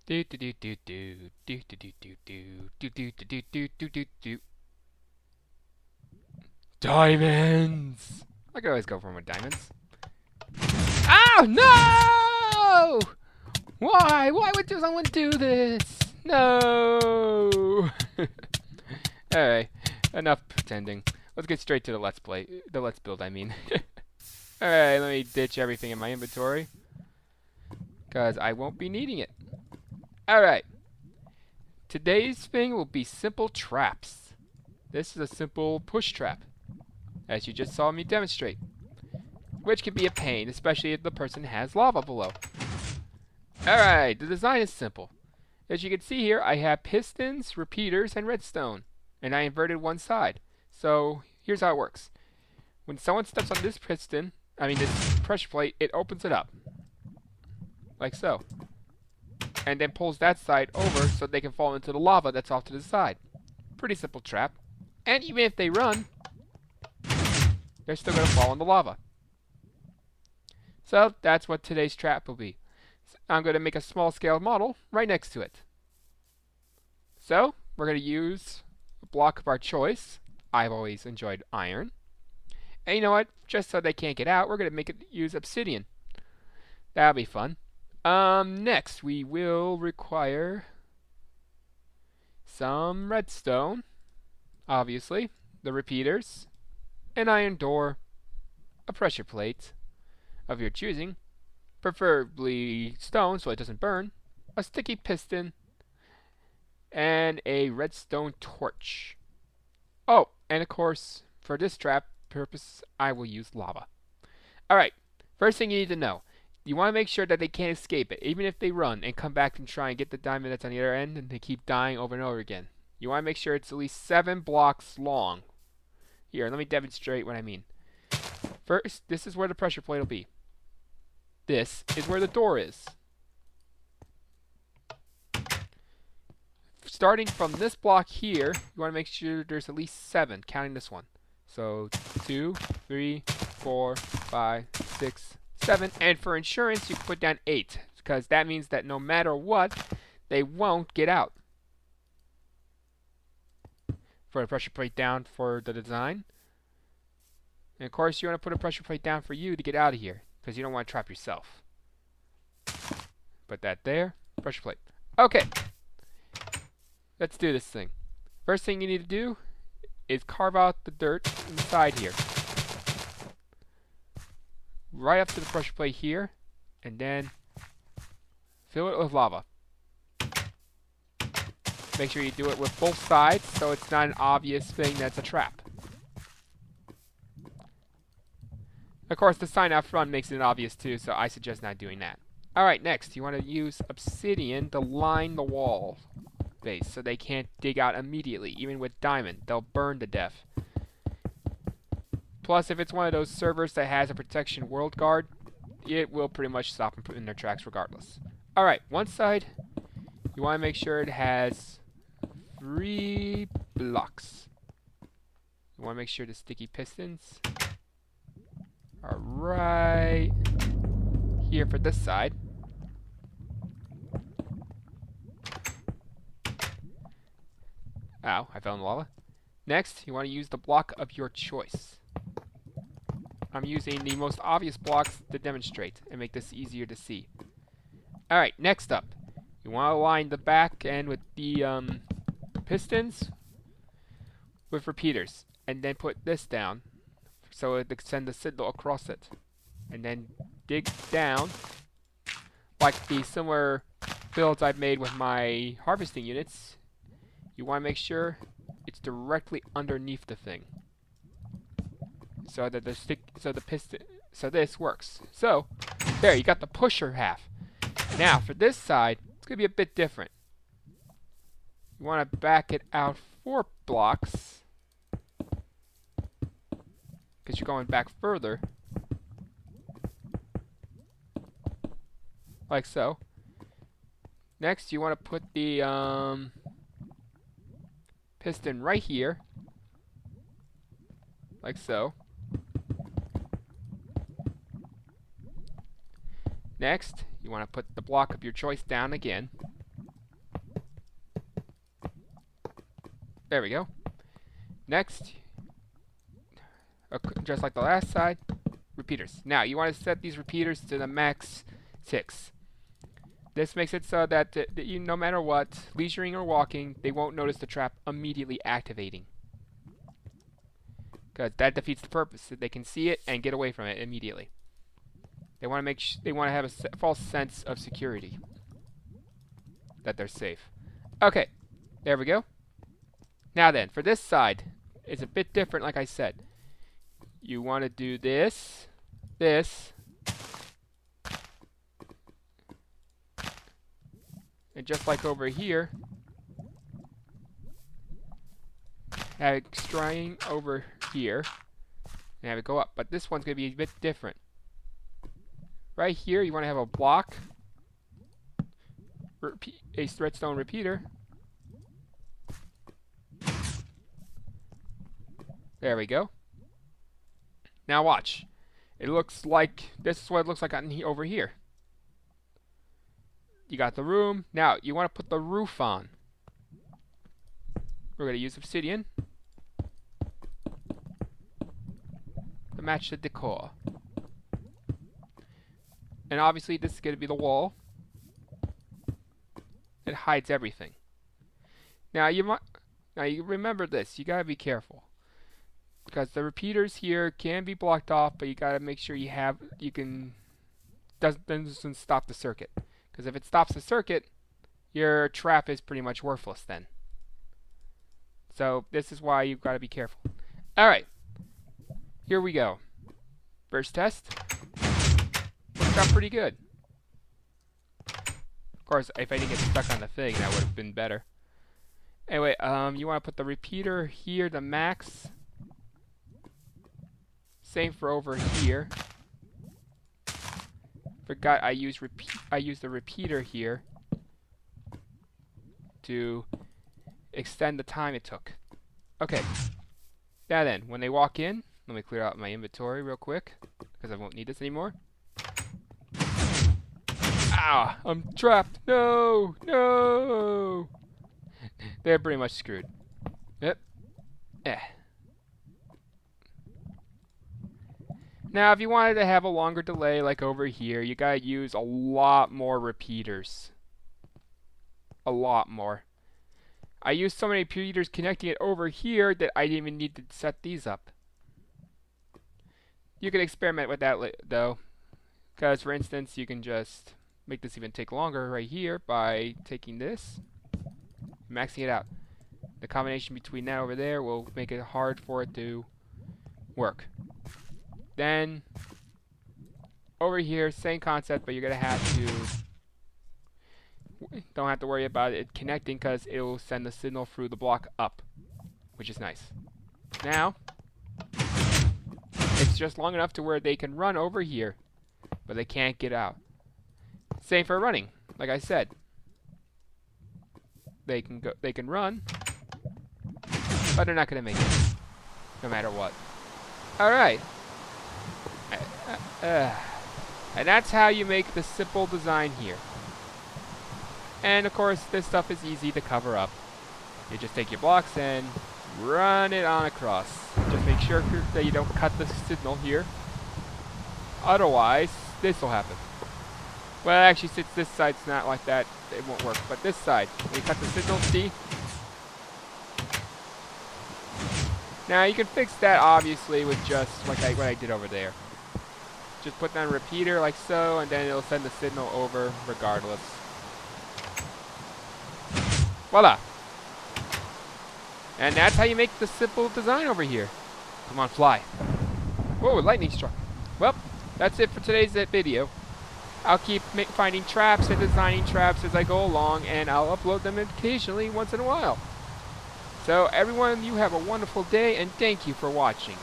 Do do do do do do do do do do do do do do do do do. Diamonds! I could always go for them with diamonds. Oh no! Why? Why would someone do this? No! Alright, enough pretending. Let's get straight to the let's play. The let's build, I mean. Alright, let me ditch everything in my inventory. Because I won't be needing it. Alright. Today's thing will be simple traps. This is a simple push trap, as you just saw me demonstrate. Which can be a pain, especially if the person has lava below. Alright, the design is simple. As you can see here, I have pistons, repeaters, and redstone. And I inverted one side. So, here's how it works. When someone steps on this piston, this pressure plate, it opens it up. Like so. And then pulls that side over so they can fall into the lava that's off to the side. Pretty simple trap. And even if they run, they're still going to fall in the lava. So that's what today's trap will be. I'm going to make a small scale model right next to it. So we're going to use a block of our choice. I've always enjoyed iron. And you know what? Just so they can't get out, we're going to use obsidian. That'll be fun. Next, we will require some redstone, obviously, the repeaters, an iron door, a pressure plate of your choosing, preferably stone so it doesn't burn, a sticky piston, and a redstone torch. Oh, and of course, for this trap purpose, I will use lava. Alright, first thing you need to know. You want to make sure that they can't escape it, even if they run and come back and try and get the diamond that's on the other end and they keep dying over and over again. You want to make sure it's at least 7 blocks long. Here, let me demonstrate what I mean. First, this is where the pressure plate will be. This is where the door is. Starting from this block here, you want to make sure there's at least 7, counting this one. So, 2, 3, 4, 5, 6, 7, and for insurance you can put down 8, because that means that no matter what, they won't get out. For a pressure plate down for the design. And of course you want to put a pressure plate down for you to get out of here, because you don't want to trap yourself. Put that there, pressure plate. Okay, let's do this thing. First thing you need to do is carve out the dirt inside here. Right up to the pressure plate here, and then fill it with lava. Make sure you do it with both sides so it's not an obvious thing that's a trap. Of course, the sign out front makes it obvious too, so I suggest not doing that. Alright, next, you want to use obsidian to line the wall base so they can't dig out immediately. Even with diamond, they'll burn to death. Plus, if it's one of those servers that has a protection world guard, it will pretty much stop them in their tracks regardless. Alright, one side, you want to make sure it has 3 blocks. You want to make sure the sticky pistons are right here for this side. Ow, I fell in the lava. Next, you want to use the block of your choice. I'm using the most obvious blocks to demonstrate and make this easier to see. Alright, next up, you want to line the back end with the pistons with repeaters, and then put this down so it can send the signal across it. And then dig down, like the similar builds I've made with my harvesting units. You want to make sure it's directly underneath the thing, so that so this works. So there, you got the pusher half. Now for this side, it's gonna be a bit different. You want to back it out 4 blocks because you're going back further, like so. Next, you want to put the piston right here, like so. Next, you want to put the block of your choice down again. There we go. Next, just like the last side, repeaters. Now, you want to set these repeaters to the max 6. This makes it so that you, no matter what, leisuring or walking, they won't notice the trap immediately activating. Because that defeats the purpose. They can see it and get away from it immediately. They want to they want to have a false sense of security. That they're safe. Okay, there we go. Now then, for this side, it's a bit different, like I said. You want to do this, this, and just like over here, have it string over here, and have it go up. But this one's going to be a bit different. Right here, you want to have a block, a redstone repeater. There we go. Now watch. It looks like, this is what it looks like over here. You got the room. Now, you want to put the roof on. We're going to use obsidian to match the decor. And obviously, this is going to be the wall. It hides everything. Now, you remember this. You got to be careful. Because the repeaters here can be blocked off, but you got to make sure doesn't stop the circuit. Because if it stops the circuit, your trap is pretty much worthless then. So this is why you've got to be careful. Alright, here we go. First test. Worked out pretty good. Of course, if I didn't get stuck on the thing, that would have been better. Anyway, you want to put the repeater here, the max. Same for over here. Forgot I used the repeater here to extend the time it took. Okay. Now then, when they walk in, let me clear out my inventory real quick because I won't need this anymore. Ah, I'm trapped. No, no. They're pretty much screwed. Yep. Now, if you wanted to have a longer delay like over here, you gotta use a lot more repeaters. A lot more. I used so many repeaters connecting it over here that I didn't even need to set these up. You can experiment with that though. Because, for instance, you can just make this even take longer right here by taking this, maxing it out. The combination between that over there will make it hard for it to work. Then, over here, same concept, but you're going to have to, don't have to worry about it connecting because it will send the signal through the block up, which is nice. Now, it's just long enough to where they can run over here, but they can't get out. Same for running, like I said. They can run, but they're not going to make it, no matter what. Alright. And that's how you make the simple design here. And of course, this stuff is easy to cover up. You just take your blocks and run it on across. Just make sure that you don't cut the signal here. Otherwise, this will happen. Well, actually, since this side's not like that, it won't work. But this side, when you cut the signal, see? Now, you can fix that, obviously, with just like what I did over there. Just put down a repeater like so, and then it'll send the signal over regardless. Voila! And that's how you make the simple design over here. Come on, fly. Whoa, lightning struck. Well, that's it for today's video. I'll keep finding traps and designing traps as I go along, and I'll upload them occasionally once in a while. So everyone, you have a wonderful day, and thank you for watching.